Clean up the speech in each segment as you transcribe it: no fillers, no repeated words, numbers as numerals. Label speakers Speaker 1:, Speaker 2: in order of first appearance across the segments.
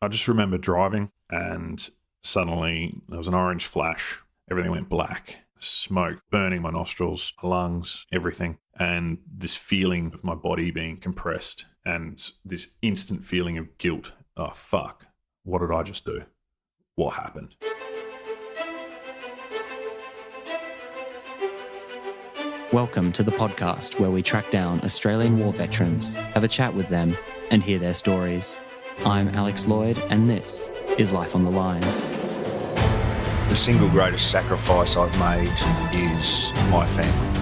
Speaker 1: I just remember driving and suddenly there was an orange flash. Everything went black. Smoke burning my nostrils, lungs, everything. And this feeling of my body being compressed and this instant feeling of guilt. Oh, fuck. What did I just do? What happened?
Speaker 2: Welcome to the podcast where we track down Australian war veterans, have a chat with them, and hear their stories. I'm Alex Lloyd, and this is Life on the Line.
Speaker 3: The single greatest sacrifice I've made is my family.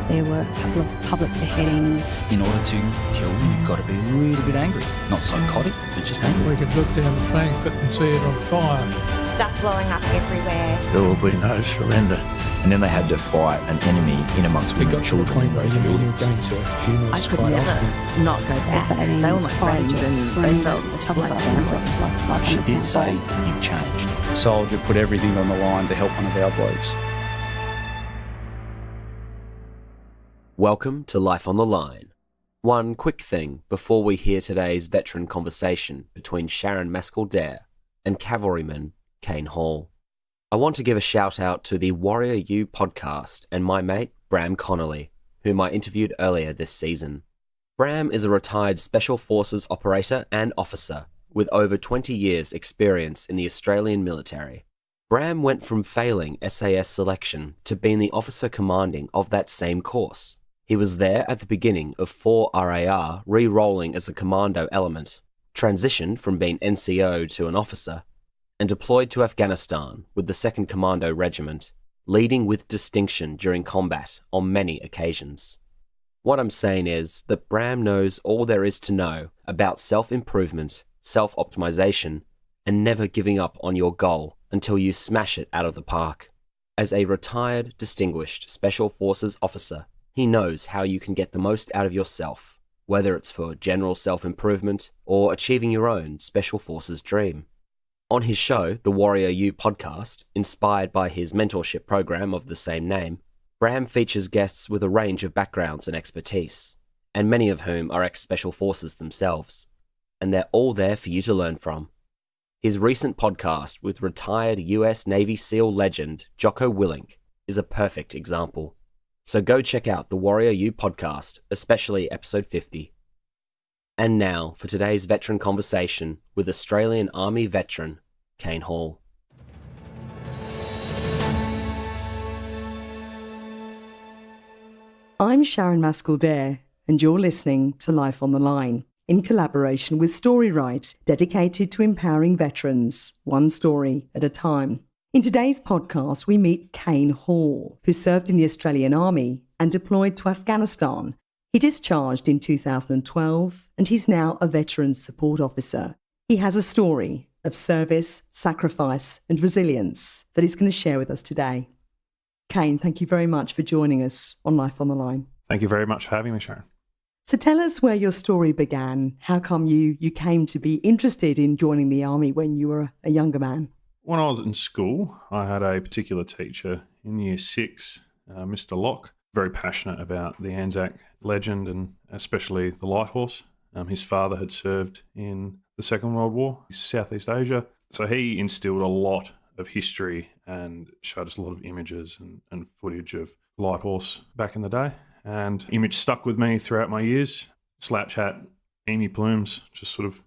Speaker 4: There were a couple of public beheadings.
Speaker 5: In order to kill, you've got to be a little bit angry. Not psychotic, but just angry.
Speaker 6: We could look down the Frankfurt and see it on fire.
Speaker 7: Stuff blowing up everywhere.
Speaker 8: There will be no surrender.
Speaker 3: And then they had to fight an enemy in amongst women and children in those buildings.
Speaker 4: I could never not go back. They were my friends and they felt the top of us.
Speaker 5: She did say, you've changed.
Speaker 9: Soldier put everything on the line to help one of our blokes.
Speaker 10: Welcome to Life on the Line. One quick thing before we hear today's veteran conversation between Sharon Mascall-Dare and cavalryman Kane Hall. I want to give a shout out to the Warrior U podcast and my mate Bram Connolly, whom I interviewed earlier this season. Bram is a retired Special Forces operator and officer with over 20 years experience in the Australian military. Bram went from failing SAS selection to being the officer commanding of that same course. He was there at the beginning of 4 RAR re-rolling as a commando element, transitioned from being NCO to an officer, and deployed to Afghanistan with the 2nd Commando Regiment, leading with distinction during combat on many occasions. What I'm saying is that Bram knows all there is to know about self-improvement, self-optimization, and never giving up on your goal until you smash it out of the park. As a retired, distinguished Special Forces officer, he knows how you can get the most out of yourself, whether it's for general self-improvement or achieving your own Special Forces dream. On his show, the Warrior U podcast, inspired by his mentorship program of the same name, Bram features guests with a range of backgrounds and expertise, and many of whom are ex-Special Forces themselves, and they're all there for you to learn from. His recent podcast with retired US Navy SEAL legend Jocko Willink is a perfect example. So go check out the Warrior U podcast, especially episode 50. And now for today's veteran conversation with Australian Army veteran Kane Hall.
Speaker 11: I'm Sharon Mascall-Dare, and you're listening to Life on the Line, in collaboration with StoryWrite, dedicated to empowering veterans, one story at a time. In today's podcast, we meet Kane Hall, who served in the Australian Army and deployed to Afghanistan. He discharged in 2012, and he's now a Veterans Support Officer. He has a story of service, sacrifice, and resilience that he's going to share with us today. Kane, thank you very much for joining us on Life on the Line.
Speaker 1: Thank you very much for having me, Sharon.
Speaker 11: So tell us where your story began. How come you came to be interested in joining the Army when you were a younger man?
Speaker 1: When I was in school, I had a particular teacher in year 6, Mr. Locke, very passionate about the Anzac legend and especially the light horse. His father had served in the Second World War, Southeast Asia. So he instilled a lot of history and showed us a lot of images and footage of light horse back in the day. And image stuck with me throughout my years. Slouch hat, emu plumes, just sort of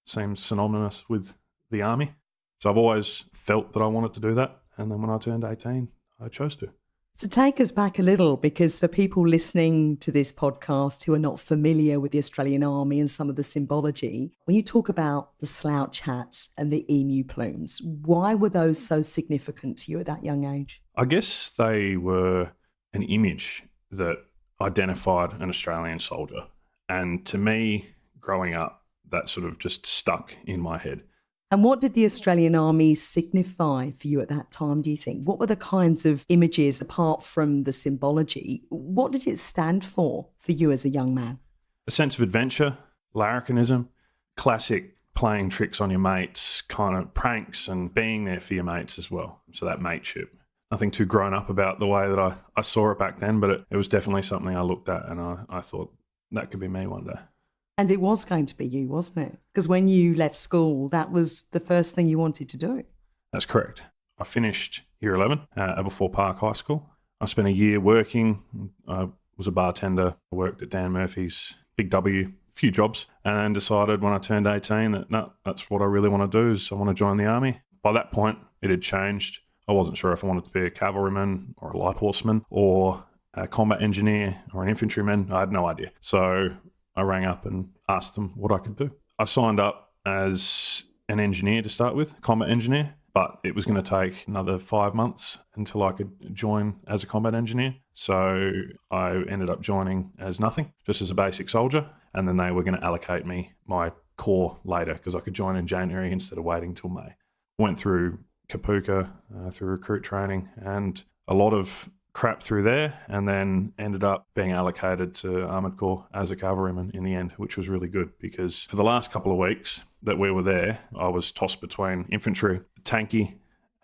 Speaker 1: seems synonymous with the Army. So I've always felt that I wanted to do that. And then when I turned 18, I chose to.
Speaker 11: So take us back a little, because for people listening to this podcast who are not familiar with the Australian Army and some of the symbology, when you talk about the slouch hats and the emu plumes, why were those so significant to you at that young age?
Speaker 1: I guess they were an image that identified an Australian soldier. And to me, growing up, that sort of just stuck in my head.
Speaker 11: And what did the Australian Army signify for you at that time, do you think? What were the kinds of images, apart from the symbology, what did it stand for you as a young man?
Speaker 1: A sense of adventure, larrikinism, classic playing tricks on your mates, kind of pranks and being there for your mates as well. So that mateship. Nothing too grown up about the way that I saw it back then, but it was definitely something I looked at and I thought that could be me one day.
Speaker 11: And it was going to be you, wasn't it? Because when you left school, that was the first thing you wanted to do.
Speaker 1: That's correct. I finished year 11 at Aberfoyle Park High School. I spent a year working. I was a bartender. I worked at Dan Murphy's, Big W, a few jobs, and then decided when I turned 18 that, no, that's what I really want to do, is I want to join the army. By that point, it had changed. I wasn't sure if I wanted to be a cavalryman or a light horseman or a combat engineer or an infantryman. I had no idea. So I rang up and asked them what I could do. I signed up as an engineer to start with, combat engineer, but it was going to take another 5 months until I could join as a combat engineer. So I ended up joining as nothing, just as a basic soldier. And then they were going to allocate me my corps later because I could join in January instead of waiting till May. Went through Kapuka, through recruit training and a lot of crap through there, and then ended up being allocated to Armoured Corps as a cavalryman in the end, which was really good because for the last couple of weeks that we were there, I was tossed between infantry, tanky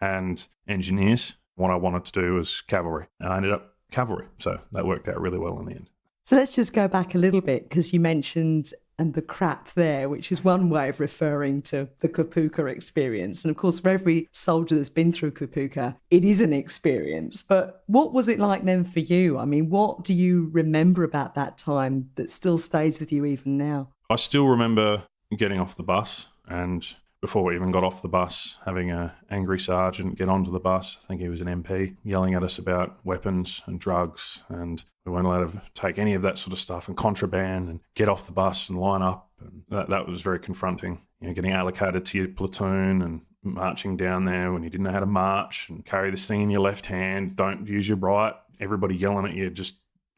Speaker 1: and engineers. What I wanted to do was cavalry, and I ended up cavalry. So that worked out really well in the end.
Speaker 11: So let's just go back a little bit because you mentioned and the crap there, which is one way of referring to the Kapuka experience. And of course, for every soldier that's been through Kapuka, it is an experience. But what was it like then for you? I mean, what do you remember about that time that still stays with you even now?
Speaker 1: I still remember getting off the bus, and before we even got off the bus, having an angry sergeant get onto the bus, I think he was an MP, yelling at us about weapons and drugs, and we weren't allowed to take any of that sort of stuff, and contraband, and get off the bus and line up. And that was very confronting. You know, getting allocated to your platoon and marching down there when you didn't know how to march, and carry this thing in your left hand, don't use your right, everybody yelling at you,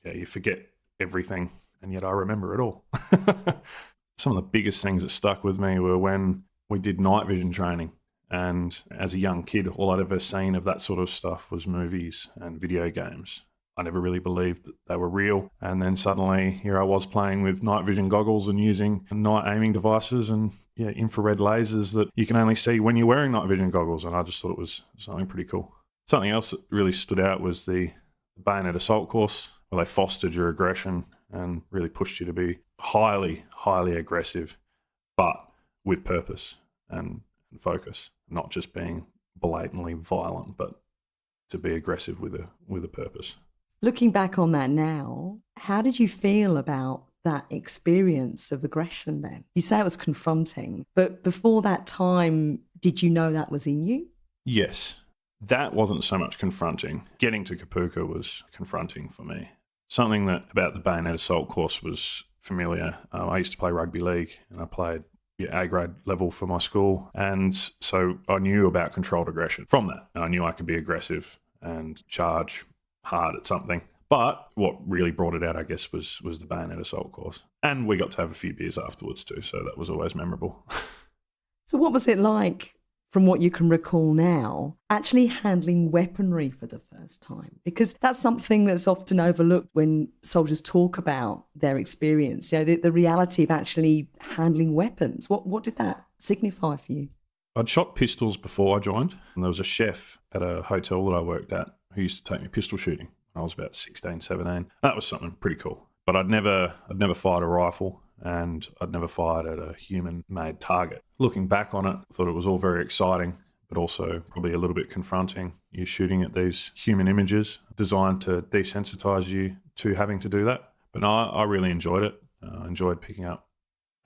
Speaker 1: you forget everything. And yet I remember it all. Some of the biggest things that stuck with me were when we did night vision training. And as a young kid, all I'd ever seen of that sort of stuff was movies and video games. I never really believed that they were real. And then suddenly here I was playing with night vision goggles and using night aiming devices and infrared lasers that you can only see when you're wearing night vision goggles. And I just thought it was something pretty cool. Something else that really stood out was the bayonet assault course, where they fostered your aggression and really pushed you to be highly, highly aggressive, but with purpose and focus, not just being blatantly violent, but to be aggressive with a purpose.
Speaker 11: Looking back on that now, how did you feel about that experience of aggression then? You say it was confronting, but before that time, did you know that was in you?
Speaker 1: Yes, that wasn't so much confronting. Getting to Kapuka was confronting for me. Something that about the bayonet assault course was familiar. I used to play rugby league, and I played A-grade level for my school. And so I knew about controlled aggression from that. I knew I could be aggressive and charge hard at something. But what really brought it out, I guess, was the bayonet assault course. And we got to have a few beers afterwards too, so that was always memorable.
Speaker 11: So what was it like, from what you can recall now, actually handling weaponry for the first time? Because that's something that's often overlooked when soldiers talk about their experience, the reality of actually handling weapons. What did that signify for you?
Speaker 1: I'd shot pistols before I joined, and there was a chef at a hotel that I worked at who used to take me pistol shooting when I was about 16, 17. That was something pretty cool. But I'd never fired a rifle, and I'd never fired at a human-made target. Looking back on it, I thought it was all very exciting, but also probably a little bit confronting. You're shooting at these human images designed to desensitize you to having to do that. But no, I really enjoyed it. I enjoyed picking up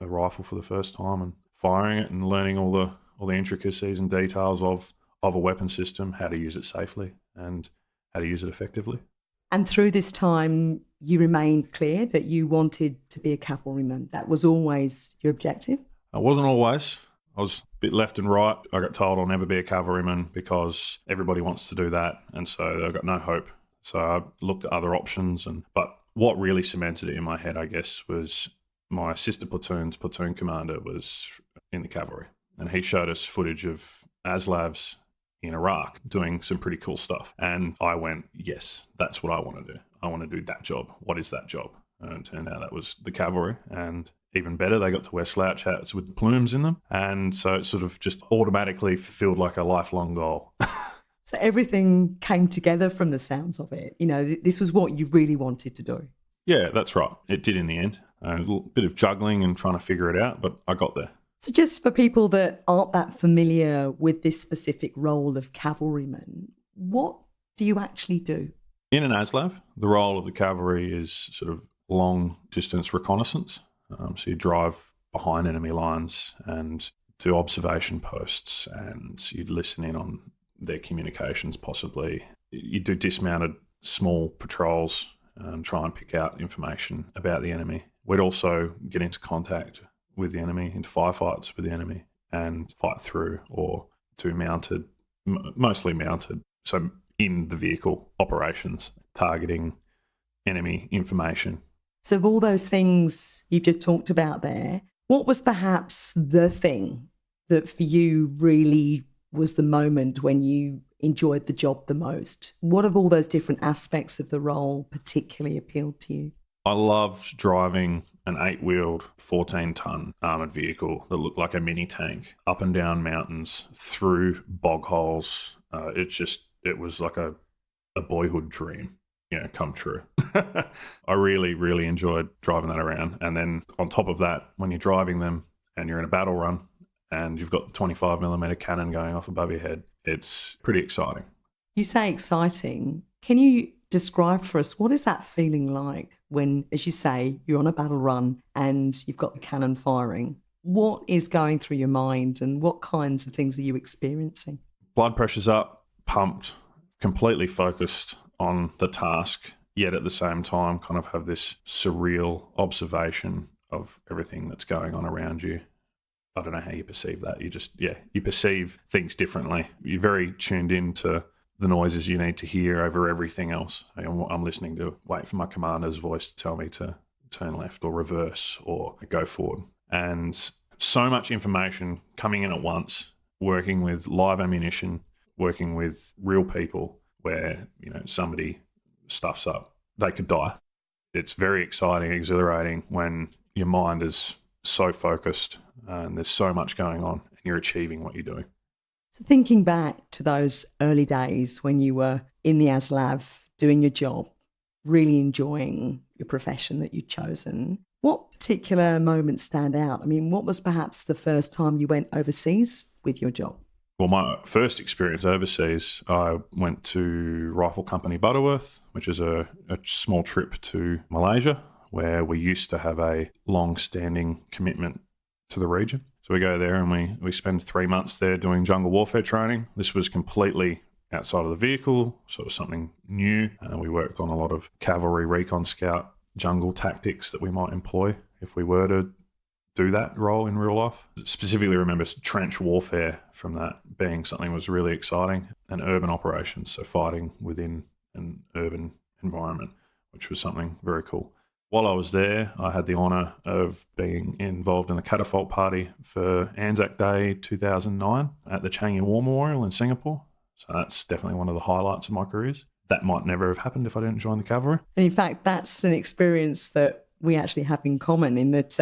Speaker 1: a rifle for the first time and firing it and learning all the intricacies and details of a weapon system, how to use it safely and how to use it effectively.
Speaker 11: And through this time, you remained clear that you wanted to be a cavalryman. That was always your objective?
Speaker 1: I wasn't always. I was a bit left and right. I got told I'll never be a cavalryman because everybody wants to do that. And so I got no hope. So I looked at other options. But what really cemented it in my head, I guess, was my sister platoon's platoon commander was in the cavalry. And he showed us footage of ASLAVs in Iraq doing some pretty cool stuff. And I went, yes, that's what I want to do. I want to do that job. What is that job? And it turned out that was the cavalry. And even better, they got to wear slouch hats with the plumes in them. And so it sort of just automatically fulfilled like a lifelong goal.
Speaker 11: So everything came together from the sounds of it. This was what you really wanted to do.
Speaker 1: Yeah, that's right. It did in the end. A little bit of juggling and trying to figure it out, but I got there.
Speaker 11: So just for people that aren't that familiar with this specific role of cavalryman, what do you actually do?
Speaker 1: In an ASLAV, the role of the cavalry is sort of long distance reconnaissance. So you drive behind enemy lines and do observation posts, and you'd listen in on their communications possibly. You do dismounted small patrols and try and pick out information about the enemy. We'd also get into contact with the enemy, into firefights with the enemy, and fight through or do mounted, mostly mounted. So in the vehicle operations, targeting enemy information.
Speaker 11: So of all those things you've just talked about there, what was perhaps the thing that for you really was the moment when you enjoyed the job the most? What of all those different aspects of the role particularly appealed to you?
Speaker 1: I loved driving an 8-wheeled, 14-ton armoured vehicle that looked like a mini tank up and down mountains, through bog holes. It was like a boyhood dream, come true. I really, really enjoyed driving that around. And then on top of that, when you're driving them and you're in a battle run and you've got the 25mm cannon going off above your head, it's pretty exciting.
Speaker 11: You say exciting. Can you describe for us, what is that feeling like when, as you say, you're on a battle run and you've got the cannon firing? What is going through your mind and what kinds of things are you experiencing?
Speaker 1: Blood pressure's up, pumped, completely focused on the task, yet at the same time kind of have this surreal observation of everything that's going on around you. I don't know how you perceive that. You perceive things differently. You're very tuned in to the noises you need to hear over everything else. I'm listening to wait for my commander's voice to tell me to turn left or reverse or go forward. And so much information coming in at once, working with live ammunition, working with real people where, somebody stuffs up, they could die. It's very exciting, exhilarating when your mind is so focused and there's so much going on and you're achieving what you're doing.
Speaker 11: So thinking back to those early days when you were in the ASLAV doing your job, really enjoying your profession that you'd chosen, what particular moments stand out? I mean, what was perhaps the first time you went overseas with your job?
Speaker 1: Well, my first experience overseas, I went to Rifle Company Butterworth, which is a small trip to Malaysia, where we used to have a long-standing commitment to the region. So we go there and we spend 3 months there doing jungle warfare training. This was completely outside of the vehicle, so it was something new. We worked on a lot of cavalry recon scout jungle tactics that we might employ if we were to do that role in real life. Specifically remember trench warfare from that being something that was really exciting, and urban operations, so fighting within an urban environment, which was something very cool. While I was there, I had the honour of being involved in the catapult party for Anzac Day 2009 at the Changi War Memorial in Singapore. So that's definitely one of the highlights of my careers. That might never have happened if I didn't join the cavalry.
Speaker 11: And in fact, that's an experience that we actually have in common in that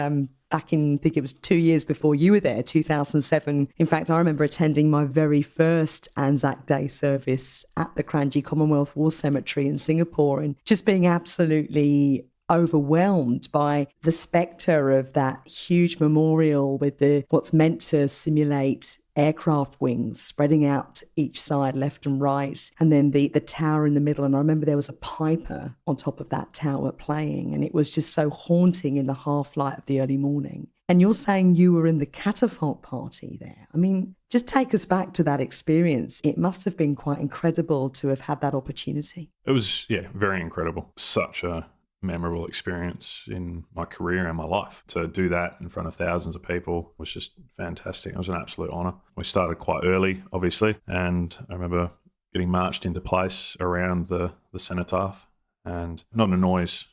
Speaker 11: back in, I think it was 2 years before you were there, 2007. In fact, I remember attending my very first Anzac Day service at the Kranji Commonwealth War Cemetery in Singapore and just being absolutely overwhelmed by the spectre of that huge memorial with what's meant to simulate aircraft wings spreading out each side, left and right, and then the tower in the middle. And I remember there was a piper on top of that tower playing, and it was just so haunting in the half light of the early morning. And you're saying you were in the catapult party there. I mean, just take us back to that experience. It must have been quite incredible to have had that opportunity.
Speaker 1: It was, very incredible. Such a memorable experience in my career and my life. To do that in front of thousands of people was just fantastic. It was an absolute honour. We started quite early, obviously, and I remember getting marched into place around the cenotaph, and not a noise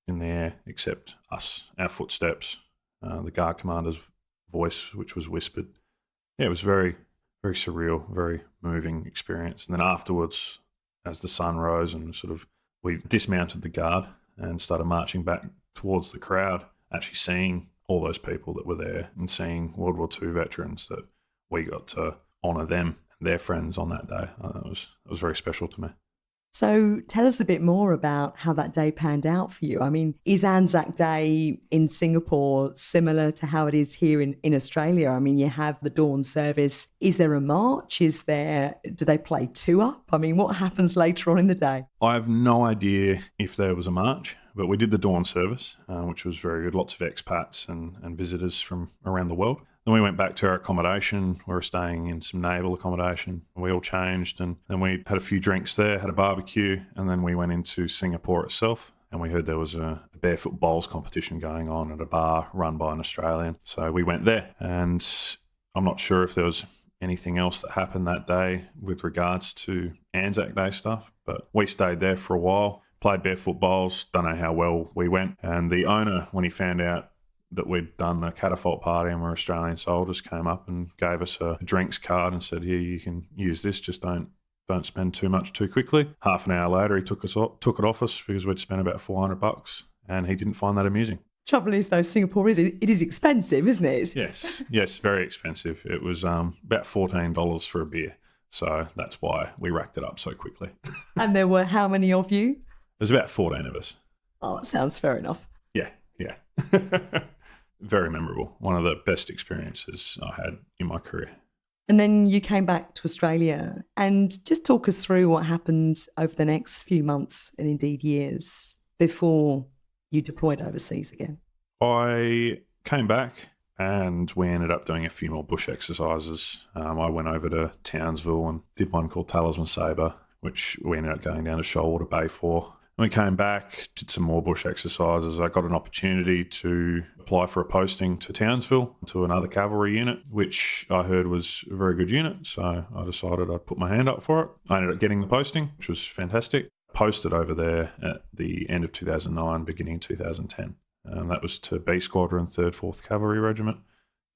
Speaker 1: in the air except us, our footsteps, the guard commander's voice, which was whispered. It was very, very surreal, very moving experience. And then afterwards, as the sun rose and we dismounted the guard and started marching back towards the crowd, actually seeing all those people that were there and seeing World War II veterans, that we got to honour them and their friends on that day. It was very special to me.
Speaker 11: So tell us a bit more about how that day panned out for you. I mean, is Anzac Day in Singapore similar to how it is here in Australia? I mean, you have the dawn service. Is there a march? Do they play two up? I mean, what happens later on in the day?
Speaker 1: I have no idea if there was a march, but we did the dawn service, which was very good. Lots of expats and visitors from around the world. Then we went back to our accommodation. We were staying in some naval accommodation. We all changed, and then we had a few drinks there, had a barbecue, and then we went into Singapore itself. And we heard there was a barefoot bowls competition going on at a bar run by an Australian. So we went there, and I'm not sure if there was anything else that happened that day with regards to Anzac Day stuff, but we stayed there for a while, played barefoot bowls. Don't know how well we went. And the owner, when he found out that we'd done the catapult party and we're Australian soldiers, came up and gave us a drinks card and said, here, you can use this, just don't spend too much too quickly. Half an hour later, he took it off us because we'd spent about $400, and he didn't find that amusing.
Speaker 11: Trouble is, though, Singapore it is expensive, isn't it?
Speaker 1: Yes, very expensive. It was about $14 for a beer. So that's why we racked it up so quickly.
Speaker 11: And there were how many of you?
Speaker 1: There's about 14 of us.
Speaker 11: Oh, that sounds fair enough.
Speaker 1: Yeah. Very memorable. One of the best experiences I had in my career.
Speaker 11: And then you came back to Australia, and just talk us through what happened over the next few months and indeed years before you deployed overseas again.
Speaker 1: I came back and we ended up doing a few more bush exercises. I went over to Townsville and did one called Talisman Sabre, which we ended up going down to Shoalwater Bay for. We came back, did some more bush exercises. I got an opportunity to apply for a posting to Townsville, to another cavalry unit, which I heard was a very good unit. So I decided I'd put my hand up for it. I ended up getting the posting, which was fantastic. Posted over there at the end of 2009, beginning 2010. That was to B Squadron, 3rd, 4th Cavalry Regiment.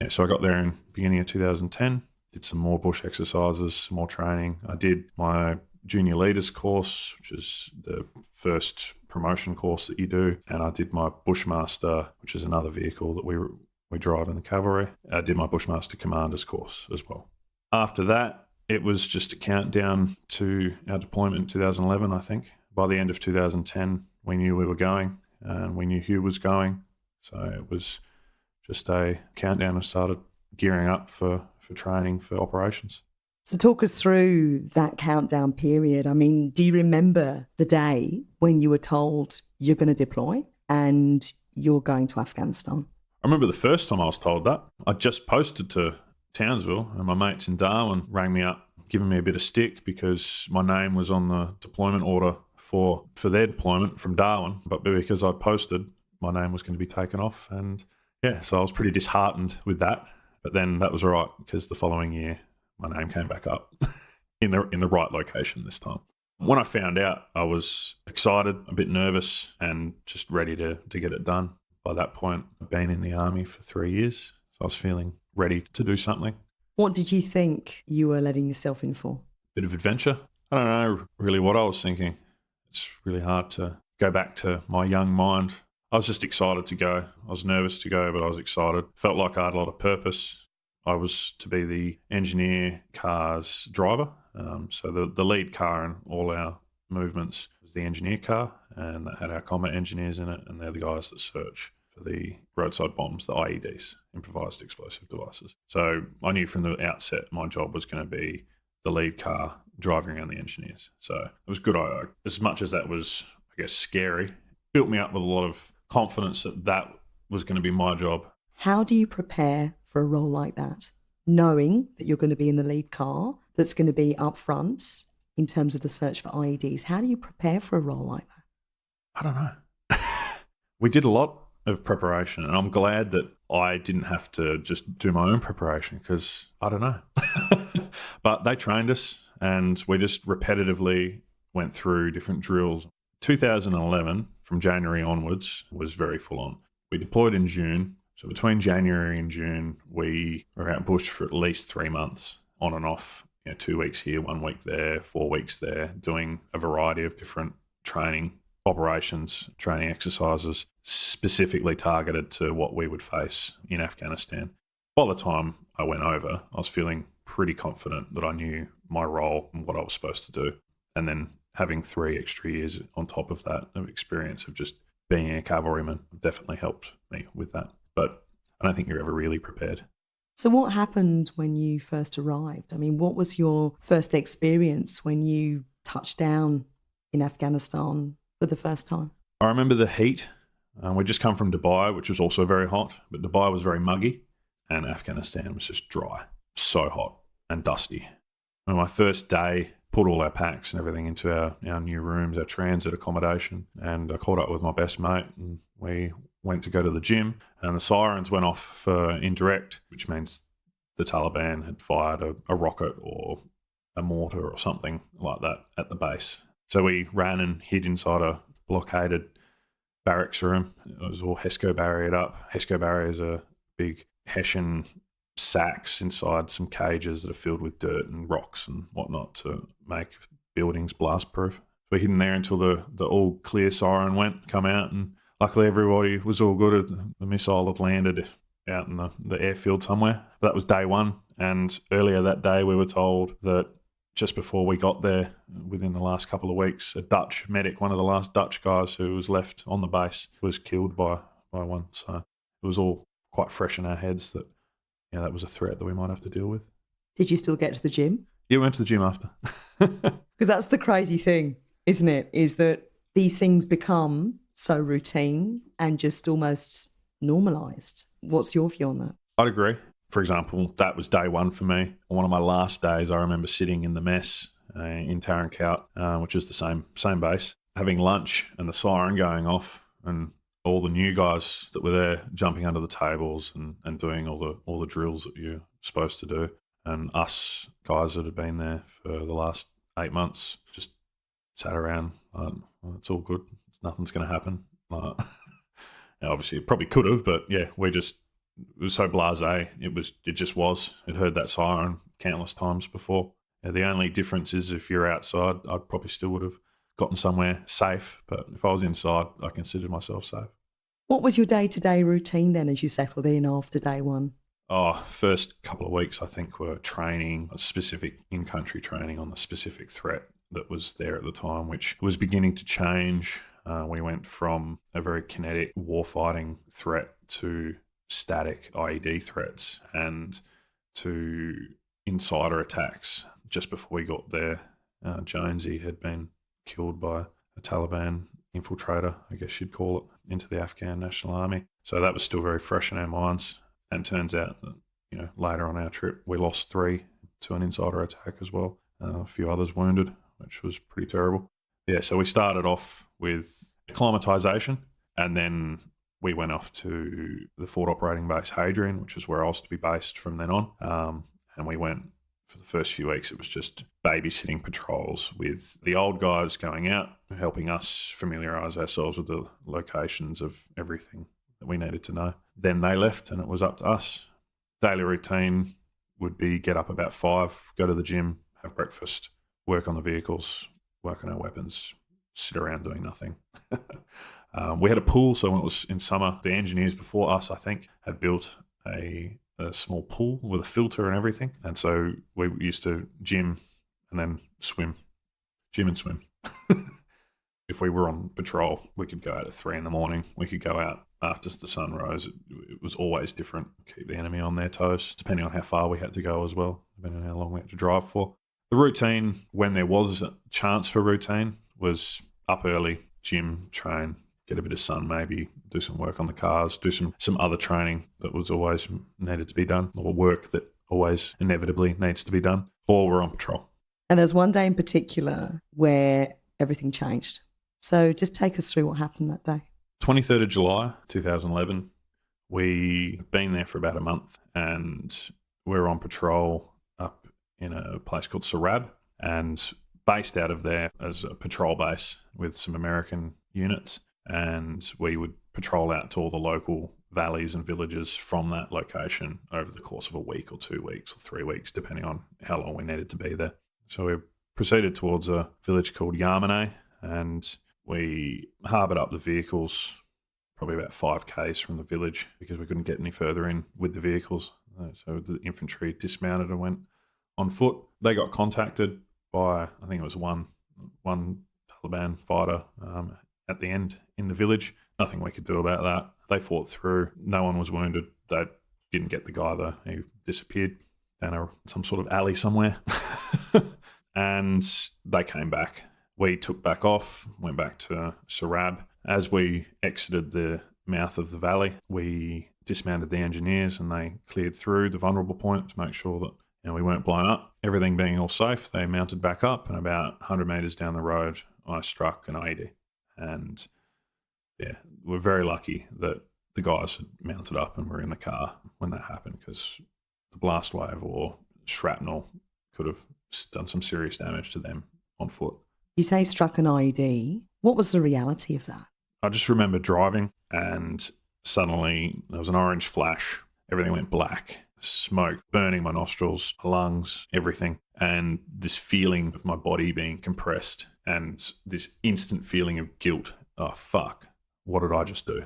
Speaker 1: Yeah, so I got there in beginning of 2010, did some more bush exercises, some more training. I did my junior leaders course, which is the first promotion course that you do, and I did my Bushmaster, which is another vehicle that we drive in the cavalry. I did my Bushmaster Commander's course as well. After that, it was just a countdown to our deployment in 2011, I think. By the end of 2010, we knew we were going, and we knew Hugh was going. So it was just a countdown and started gearing up for training for operations.
Speaker 11: So talk us through that countdown period. I mean, do you remember the day when you were told you're going to deploy and you're going to Afghanistan?
Speaker 1: I remember the first time I was told that. I just posted to Townsville, and my mates in Darwin rang me up, giving me a bit of stick because my name was on the deployment order for their deployment from Darwin, but because I'd posted, my name was going to be taken off. And yeah, so I was pretty disheartened with that. But then that was all right, because the following year, my name came back up in the right location this time. When I found out, I was excited, a bit nervous, and just ready to get it done. By that point, I'd been in the army for 3 years, so I was feeling ready to do something.
Speaker 11: What did you think you were letting yourself in for?
Speaker 1: Bit of adventure. I don't know really what I was thinking. It's really hard to go back to my young mind. I was just excited to go. I was nervous to go, but I was excited. Felt like I had a lot of purpose. I was to be the engineer car's driver. So the lead car in all our movements was the engineer car, and that had our combat engineers in it, and they're the guys that search for the roadside bombs, the IEDs, improvised explosive devices. So I knew from the outset my job was going to be the lead car driving around the engineers. So it was good. As much as that was, I guess, scary, built me up with a lot of confidence that was going to be my job.
Speaker 11: How do you prepare for a role like that, knowing that you're going to be in the lead car that's going to be up front in terms of the search for IEDs? How do you prepare for a role like that?
Speaker 1: I don't know. We did a lot of preparation, and I'm glad that I didn't have to just do my own preparation, because I don't know. But they trained us, and we just repetitively went through different drills. 2011, from January onwards, was very full on. We deployed in June. So between January and June, we were out bush for at least 3 months, on and off, 2 weeks here, 1 week there, 4 weeks there, doing a variety of different training operations, training exercises, specifically targeted to what we would face in Afghanistan. By the time I went over, I was feeling pretty confident that I knew my role and what I was supposed to do. And then having 3 extra years on top of that of experience of just being a cavalryman definitely helped me with that. But I don't think you're ever really prepared.
Speaker 11: So what happened when you first arrived? I mean, what was your first experience when you touched down in Afghanistan for the first time?
Speaker 1: I remember the heat. We'd just come from Dubai, which was also very hot, but Dubai was very muggy and Afghanistan was just dry, so hot and dusty. On my first day, put all our packs and everything into our new rooms, our transit accommodation, and I caught up with my best mate and we went to go to the gym, and the sirens went off for indirect, which means the Taliban had fired a rocket or a mortar or something like that at the base. So we ran and hid inside a blockaded barracks room. It was all HESCO barriered up. HESCO barriers are big Hessian sacks inside some cages that are filled with dirt and rocks and whatnot to make buildings blast proof. We hid in there until the all clear siren come out, and luckily everybody was all good. The missile had landed out in the airfield somewhere. That was day one, and earlier that day we were told that just before we got there, within the last couple of weeks, a Dutch medic, one of the last Dutch guys who was left on the base, was killed by one. So it was all quite fresh in our heads that that was a threat that we might have to deal with.
Speaker 11: Did you still get to the gym?
Speaker 1: Yeah, we went to the gym after.
Speaker 11: Because that's the crazy thing, isn't it? Is that these things become so routine and just almost normalised. What's your view on that?
Speaker 1: I'd agree. For example, that was day one for me. On one of my last days, I remember sitting in the mess in Tarankout, which is the same base, having lunch and the siren going off, and all the new guys that were there jumping under the tables and doing all the drills that you're supposed to do, and us guys that had been there for the last 8 months just sat around. It's all good. Nothing's going to happen. Obviously, it probably could have, but yeah, it was so blasé. It just was. It heard that siren countless times before. Yeah, the only difference is if you're outside, I probably still would have gotten somewhere safe. But if I was inside, I considered myself safe.
Speaker 11: What was your day-to-day routine then as you settled in after day one?
Speaker 1: First couple of weeks, I think, were training, specific in-country training on the specific threat that was there at the time, which was beginning to change. We went from a very kinetic warfighting threat to static IED threats and to insider attacks. Just before we got there, Jonesy had been killed by a Taliban infiltrator, I guess you'd call it, into the Afghan National Army. So that was still very fresh in our minds. And turns out that, later on our trip, we lost 3 to an insider attack as well. A few others wounded, which was pretty terrible. Yeah, so we started off with acclimatisation, and then we went off to the Forward Operating Base Hadrian, which is where I was to be based from then on. And we went, for the first few weeks, it was just babysitting patrols with the old guys going out, helping us familiarise ourselves with the locations of everything that we needed to know. Then they left and it was up to us. Daily routine would be get up about 5, go to the gym, have breakfast, work on the vehicles, work on our weapons, sit around doing nothing. We had a pool, so when it was in summer, the engineers before us, I think, had built a small pool with a filter and everything. And so we used to gym and then swim, gym and swim. If we were on patrol, we could go out at 3 a.m. We could go out after the sun rose. It was always different. Keep the enemy on their toes, depending on how far we had to go as well, depending on how long we had to drive for. The routine, when there was a chance for routine, was up early, gym, train, get a bit of sun maybe, do some work on the cars, do some other training that was always needed to be done, or work that always inevitably needs to be done, or we're on patrol.
Speaker 11: And there's one day in particular where everything changed. So just take us through what happened that day.
Speaker 1: 23rd of July, 2011, we'd been there for about a month and we were on patrol up in a place called Sarab, and based out of there as a patrol base with some American units. And we would patrol out to all the local valleys and villages from that location over the course of a week or 2 weeks or 3 weeks, depending on how long we needed to be there. So we proceeded towards a village called Yarmane, and we harboured up the vehicles probably about 5 k's from the village because we couldn't get any further in with the vehicles. So the infantry dismounted and went on foot. They got contacted by, I think it was one Taliban fighter at the end in the village. Nothing we could do about that. They fought through. No one was wounded. They didn't get the guy though. He disappeared down some sort of alley somewhere. And they came back. We took back off, went back to Sarab. As we exited the mouth of the valley, we dismounted the engineers and they cleared through the vulnerable point to make sure that we weren't blown up. Everything being all safe, they mounted back up, and about 100 metres down the road, I struck an IED. And yeah, we're very lucky that the guys had mounted up and were in the car when that happened, because the blast wave or shrapnel could have done some serious damage to them on foot.
Speaker 11: You say struck an IED. What was the reality of that?
Speaker 1: I just remember driving and suddenly there was an orange flash. Everything went black. Smoke burning my nostrils, lungs, everything. And this feeling of my body being compressed and this instant feeling of guilt. Oh, fuck. What did I just do?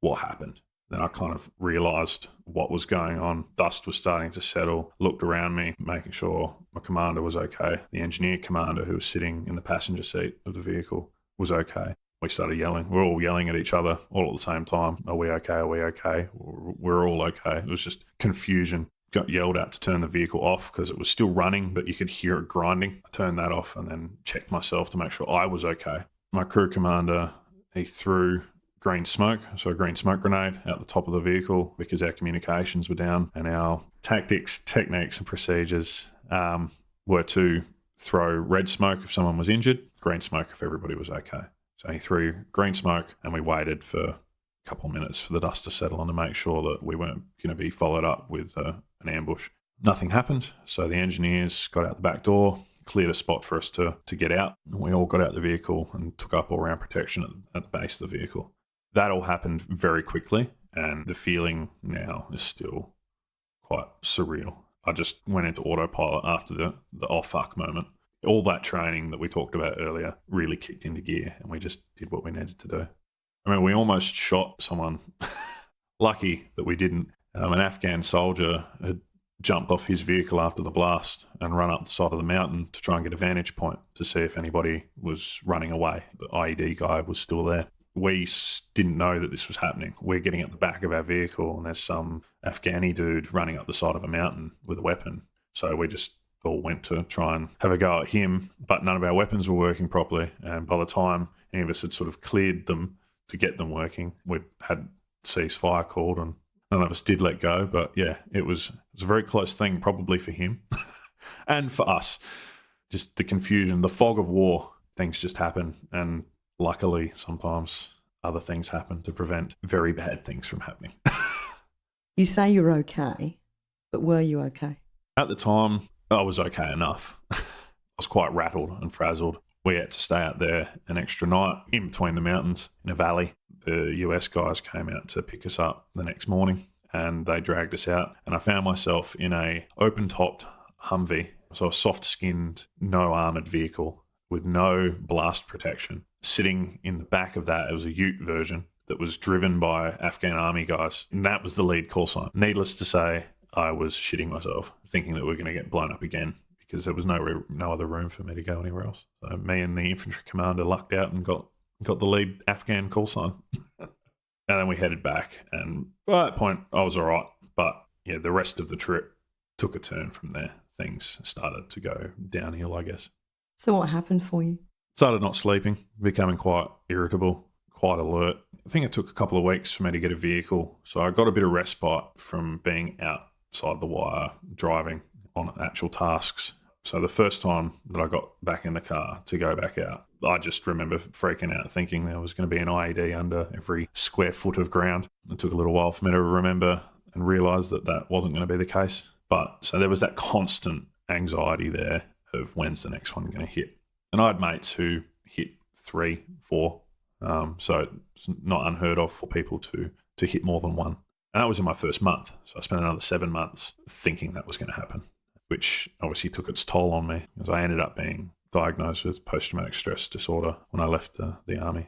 Speaker 1: What happened? Then I kind of realised what was going on. Dust was starting to settle. Looked around me, making sure my commander was okay. The engineer commander who was sitting in the passenger seat of the vehicle was okay. We started yelling. We're all yelling at each other all at the same time. Are we okay? Are we okay? We're all okay. It was just confusion. Got yelled at to turn the vehicle off because it was still running, but you could hear it grinding. I turned that off and then checked myself to make sure I was okay. My crew commander, he threw green smoke, so a green smoke grenade out the top of the vehicle because our communications were down, and our tactics, techniques and procedures were to throw red smoke if someone was injured, green smoke if everybody was okay. So he threw green smoke and we waited for a couple of minutes for the dust to settle and to make sure that we weren't going to be followed up with an ambush. Nothing happened, so the engineers got out the back door, cleared a spot for us to get out. We all got out the vehicle and took up all round protection at the base of the vehicle. That all happened very quickly, and the feeling now is still quite surreal. I just went into autopilot after the oh fuck moment. All that training that we talked about earlier really kicked into gear, and we just did what we needed to do. I mean, we almost shot someone. Lucky that we didn't. An Afghan soldier had jumped off his vehicle after the blast and run up the side of the mountain to try and get a vantage point to see if anybody was running away. The IED guy was still there. We didn't know that this was happening. We're getting at the back of our vehicle and there's some Afghani dude running up the side of a mountain with a weapon. So we just all went to try and have a go at him, but none of our weapons were working properly. And by the time any of us had sort of cleared them to get them working, we'd had ceasefire called and none of us did let go. But yeah, it was a very close thing probably for him and for us. Just the confusion, the fog of war, things just happen. And luckily, sometimes other things happen to prevent very bad things from happening.
Speaker 11: You say you're okay, but were you okay?
Speaker 1: At the time, I was okay enough. I was quite rattled and frazzled. We had to stay out there an extra night in between the mountains in a valley. The US guys came out to pick us up the next morning and they dragged us out. And I found myself in a open-topped Humvee, so a soft-skinned, no-armoured vehicle with no blast protection. Sitting in the back of that, it was a ute version that was driven by Afghan army guys. And that was the lead call sign. Needless to say, I was shitting myself, thinking that we were going to get blown up again because there was no other room for me to go anywhere else. So me and the infantry commander lucked out and got the lead Afghan call sign. And then we headed back. And by that point, I was all right. But yeah, the rest of the trip took a turn from there. Things started to go downhill, I guess.
Speaker 11: So what happened for you?
Speaker 1: Started not sleeping, becoming quite irritable, quite alert. I think it took a couple of weeks for me to get a vehicle. So I got a bit of respite from being outside the wire, driving on actual tasks. So the first time that I got back in the car to go back out, I just remember freaking out, thinking there was going to be an IED under every square foot of ground. It took a little while for me to remember and realise that that wasn't going to be the case. But so there was that constant anxiety there of when's the next one going to hit. And I had mates who hit 3, 4. So it's not unheard of for people to hit more than one. And that was in my first month. So I spent another 7 months thinking that was going to happen, which obviously took its toll on me as I ended up being diagnosed with post-traumatic stress disorder when I left the army.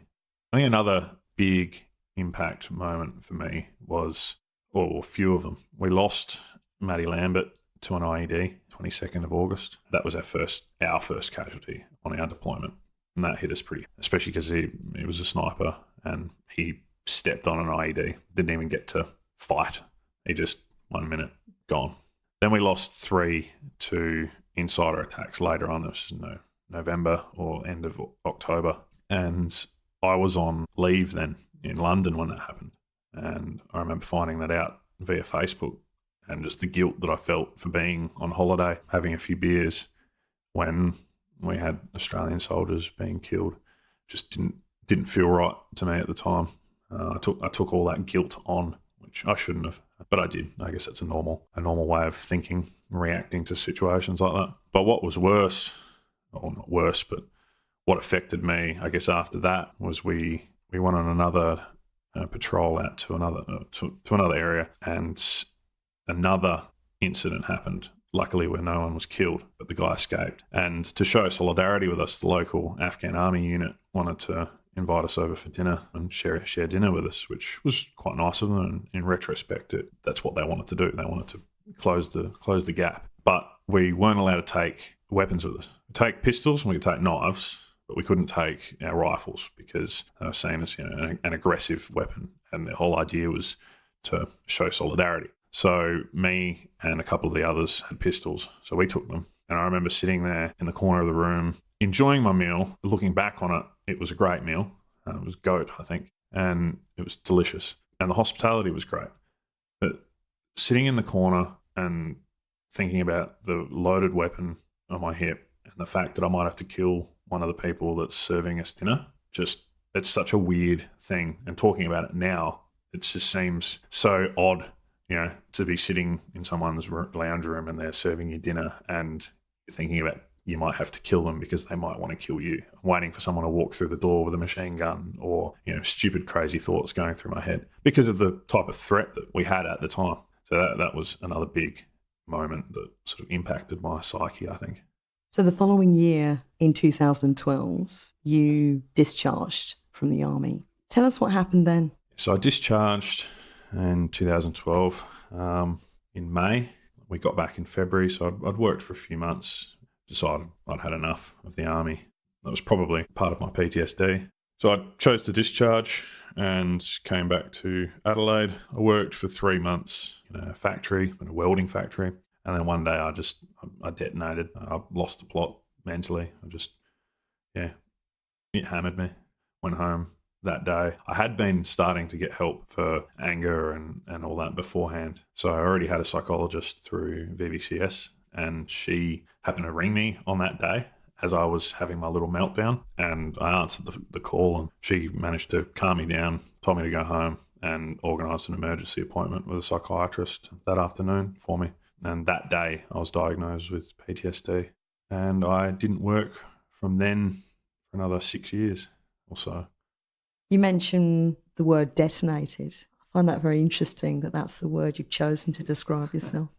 Speaker 1: I think another big impact moment for me was, or a few of them. We lost Maddie Lambert to an IED, 22nd of August. That was our first casualty on our deployment. And that hit us pretty, especially because he was a sniper and he stepped on an IED, didn't even get to fight. He just 1 minute gone. Then we lost 3 to insider attacks later on. This was November or end of October. And I was on leave then in London when that happened. And I remember finding that out via Facebook and just the guilt that I felt for being on holiday, having a few beers when we had Australian soldiers being killed. Just didn't feel right to me at the time. I took all that guilt on, which I shouldn't have, but I did. I guess that's a normal way of thinking, reacting to situations like that. But what was worse, or not worse, but what affected me, I guess after that, was we went on another patrol out to another area, and another incident happened. Luckily, where no one was killed, but the guy escaped. And to show solidarity with us, the local Afghan army unit wanted to invite us over for dinner and share dinner with us, which was quite nice of them. And in retrospect, that's what they wanted to do. They wanted to close the gap. But we weren't allowed to take weapons with us. We take pistols and we could take knives, but we couldn't take our rifles because they were seen as an aggressive weapon. And the whole idea was to show solidarity. So me and a couple of the others had pistols, so we took them. And I remember sitting there in the corner of the room, enjoying my meal. Looking back on it, it was a great meal. It was goat, I think, and it was delicious. And the hospitality was great. But sitting in the corner and thinking about the loaded weapon on my hip and the fact that I might have to kill one of the people that's serving us dinner, it's such a weird thing. And talking about it now, it just seems so odd. To be sitting in someone's lounge room and they're serving you dinner and thinking about you might have to kill them because they might want to kill you. I'm waiting for someone to walk through the door with a machine gun or, stupid, crazy thoughts going through my head because of the type of threat that we had at the time. So that was another big moment that sort of impacted my psyche, I think.
Speaker 11: So the following year, in 2012, you discharged from the army. Tell us what happened then. So
Speaker 1: I discharged in 2012 in May. We got back in February, so I'd worked for a few months, decided I'd had enough of the army. That was probably part of my PTSD. So I chose to discharge and came back to Adelaide. I worked for 3 months in a factory, in a welding factory, and then one day I detonated. I lost the plot mentally. It hammered me. Went home that day. I had been starting to get help for anger and all that beforehand. So I already had a psychologist through VVCS, and she happened to ring me on that day as I was having my little meltdown. And I answered the call, and she managed to calm me down, told me to go home, and organised an emergency appointment with a psychiatrist that afternoon for me. And that day I was diagnosed with PTSD, and I didn't work from then for another 6 years or so.
Speaker 11: You mentioned the word detonated. I find that very interesting that that's the word you've chosen to describe yourself.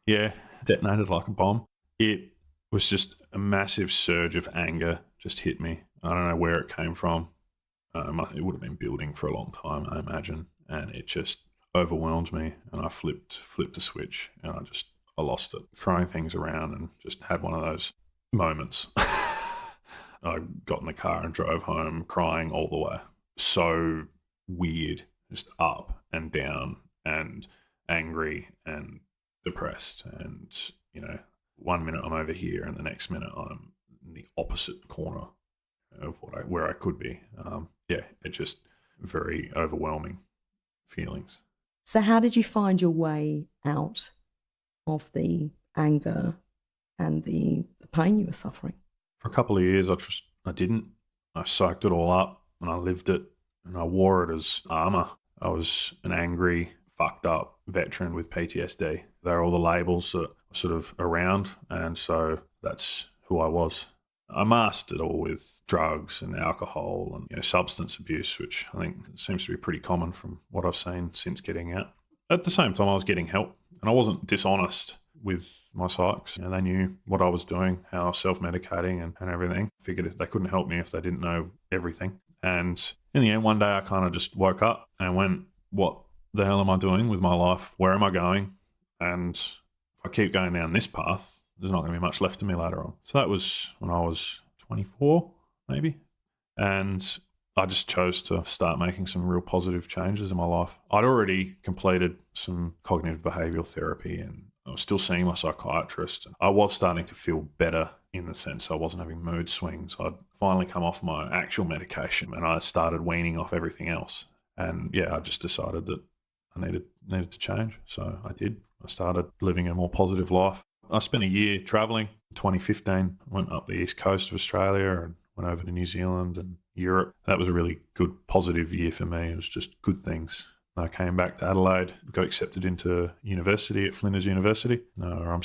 Speaker 1: Yeah, detonated like a bomb. It was just a massive surge of anger just hit me. I don't know where it came from. It would have been building for a long time, I imagine. And it just overwhelmed me, and I flipped the switch, and I lost it, throwing things around, and just had one of those moments. I got in the car and drove home crying all the way. So weird, just up and down and angry and depressed. And, 1 minute I'm over here and the next minute I'm in the opposite corner of where I could be. It just very overwhelming feelings.
Speaker 11: So how did you find your way out of the anger and the pain you were suffering?
Speaker 1: For a couple of years, I didn't. I soaked it all up and I lived it and I wore it as armour. I was an angry, fucked up veteran with PTSD. They're all the labels that were sort of around, and so that's who I was. I masked it all with drugs and alcohol and substance abuse, which I think seems to be pretty common from what I've seen since getting out. At the same time, I was getting help, and I wasn't dishonest with my psychs. They knew what I was doing, how I was self-medicating and everything. Figured they couldn't help me if they didn't know everything. And in the end, one day I kind of just woke up and went, what the hell am I doing with my life? Where am I going? And if I keep going down this path, there's not going to be much left of me later on. So that was when I was 24, maybe. And I just chose to start making some real positive changes in my life. I'd already completed some cognitive behavioural therapy and I was still seeing my psychiatrist. I was starting to feel better in the sense I wasn't having mood swings. I'd finally come off my actual medication and I started weaning off everything else. And yeah, I just decided that I needed to change. So I did. I started living a more positive life. I spent a year travelling. In 2015, went up the east coast of Australia and went over to New Zealand and Europe. That was a really good, positive year for me. It was just good things. I came back to Adelaide, got accepted into university at Flinders University, where I'm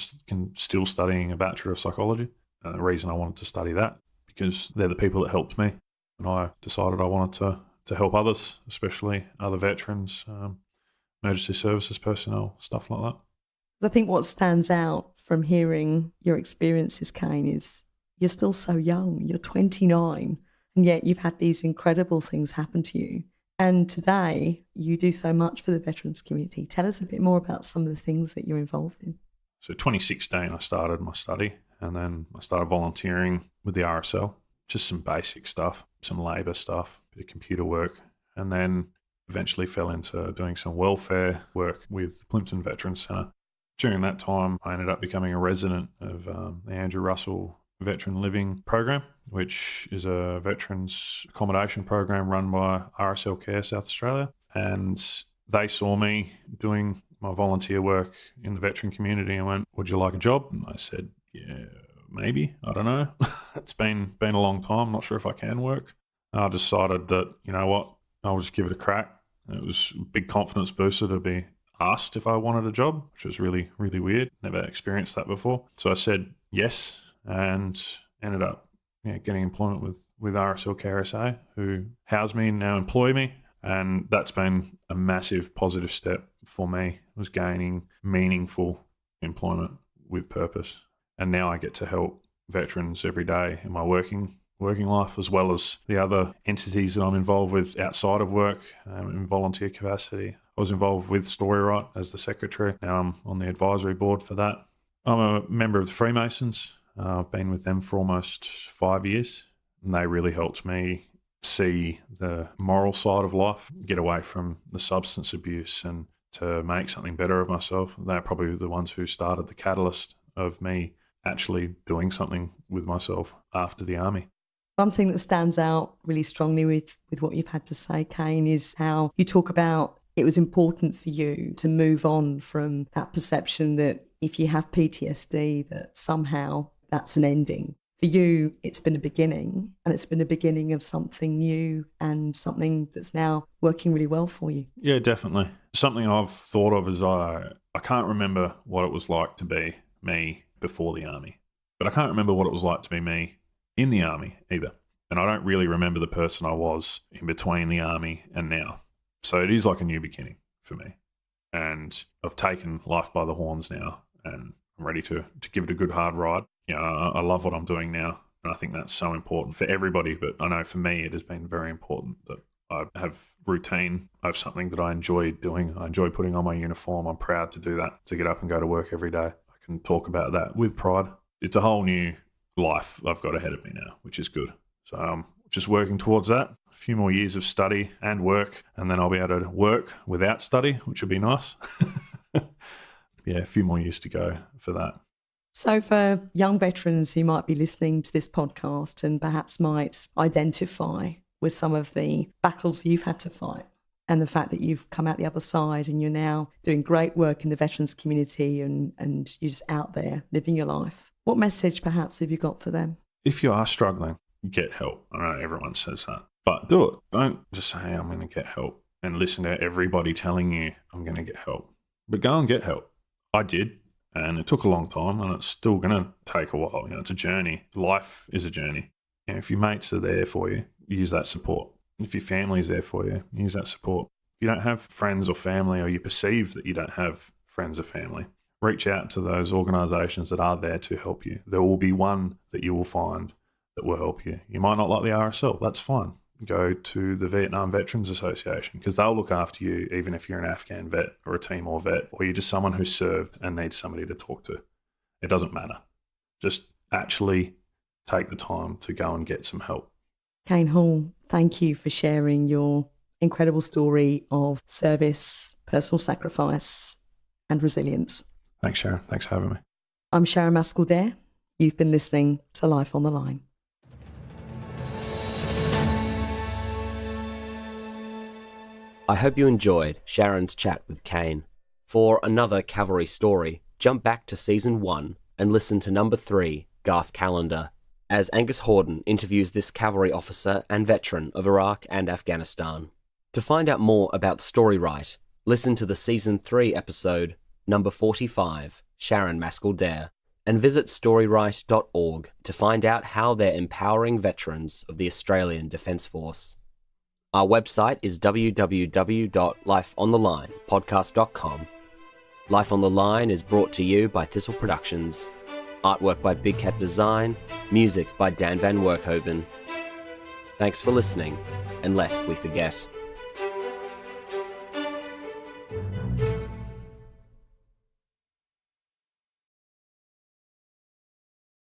Speaker 1: still studying a Bachelor of Psychology. The reason I wanted to study that, because they're the people that helped me. And I decided I wanted to help others, especially other veterans, emergency services personnel, stuff like that.
Speaker 11: I think what stands out from hearing your experiences, Kane, is you're still so young. You're 29, and yet you've had these incredible things happen to you. And today, you do so much for the veterans community. Tell us a bit more about some of the things that you're involved in.
Speaker 1: So 2016, I started my study, and then I started volunteering with the RSL, just some basic stuff, some labour stuff, a bit of computer work, and then eventually fell into doing some welfare work with the Plimpton Veterans Centre. During that time, I ended up becoming a resident of the Andrew Russell Veteran Living Program, which is a veterans accommodation program run by RSL Care South Australia. And they saw me doing my volunteer work in the veteran community and went, "Would you like a job?" And I said, "Yeah, maybe. I don't know." It's been a long time. I'm not sure if I can work. I decided that, you know what, I'll just give it a crack. It was a big confidence booster to be asked if I wanted a job, which was really, really weird. Never experienced that before. So I said yes and ended up getting employment with RSL KRSA, who housed me and now employ me. And that's been a massive positive step for me. It was gaining meaningful employment with purpose. And now I get to help veterans every day in my working life, as well as the other entities that I'm involved with outside of work in volunteer capacity. I was involved with Storywrite as the secretary. Now I'm on the advisory board for that. I'm a member of the Freemasons. I've been with them for almost 5 years, and they really helped me see the moral side of life, get away from the substance abuse and to make something better of myself. They're probably the ones who started the catalyst of me actually doing something with myself after the army.
Speaker 11: One thing that stands out really strongly with what you've had to say, Kane, is how you talk about it was important for you to move on from that perception that if you have PTSD, that somehow that's an ending. For you, it's been a beginning, and it's been a beginning of something new and something that's now working really well for you.
Speaker 1: Yeah, definitely. Something I've thought of is I can't remember what it was like to be me before the army, but I can't remember what it was like to be me in the army either. And I don't really remember the person I was in between the army and now. So it is like a new beginning for me. And I've taken life by the horns now, and I'm ready to give it a good hard ride. I love what I'm doing now, and I think that's so important for everybody. But I know for me, it has been very important that I have routine. I have something that I enjoy doing. I enjoy putting on my uniform. I'm proud to do that, to get up and go to work every day. I can talk about that with pride. It's a whole new life I've got ahead of me now, which is good. So I'm just working towards that. A few more years of study and work, and then I'll be able to work without study, which would be nice. Yeah, a few more years to go for that.
Speaker 11: So for young veterans who might be listening to this podcast and perhaps might identify with some of the battles you've had to fight and the fact that you've come out the other side and you're now doing great work in the veterans community and you're just out there living your life, what message perhaps have you got for them?
Speaker 1: If you are struggling, get help. I know everyone says that, but do it. Don't just say, I'm going to get help and listen to everybody telling you I'm going to get help, but go and get help. I did, and it took a long time, and it's still going to take a while. It's a journey. Life is a journey. If your mates are there for you, use that support. If your family's there for you, use that support. If you don't have friends or family, or you perceive that you don't have friends or family, reach out to those organisations that are there to help you. There will be one that you will find that will help you. You might not like the RSL. That's fine. Go to the Vietnam Veterans Association, because they'll look after you even if you're an Afghan vet or a Timor vet, or you're just someone who served and needs somebody to talk to. It doesn't matter. Just actually take the time to go and get some help.
Speaker 11: Kane Hall, thank you for sharing your incredible story of service, personal sacrifice, and resilience.
Speaker 1: Thanks, Sharon. Thanks for having me.
Speaker 11: I'm Sharon Mascall-Dare. You've been listening to Life on the Line.
Speaker 10: I hope you enjoyed Sharon's chat with Kane. For another cavalry story, jump back to Season 1 and listen to Number 3, Garth Calendar, as Angus Horden interviews this cavalry officer and veteran of Iraq and Afghanistan. To find out more about Storywrite, listen to the Season 3 episode, Number 45, Sharon Mascall-Dare, and visit storywrite.org to find out how they're empowering veterans of the Australian Defence Force. Our website is www.lifeonthelinepodcast.com. Life on the Line is brought to you by Thistle Productions. Artwork by Big Cat Design, music by Dan van Werkhoven. Thanks for listening, and lest we forget.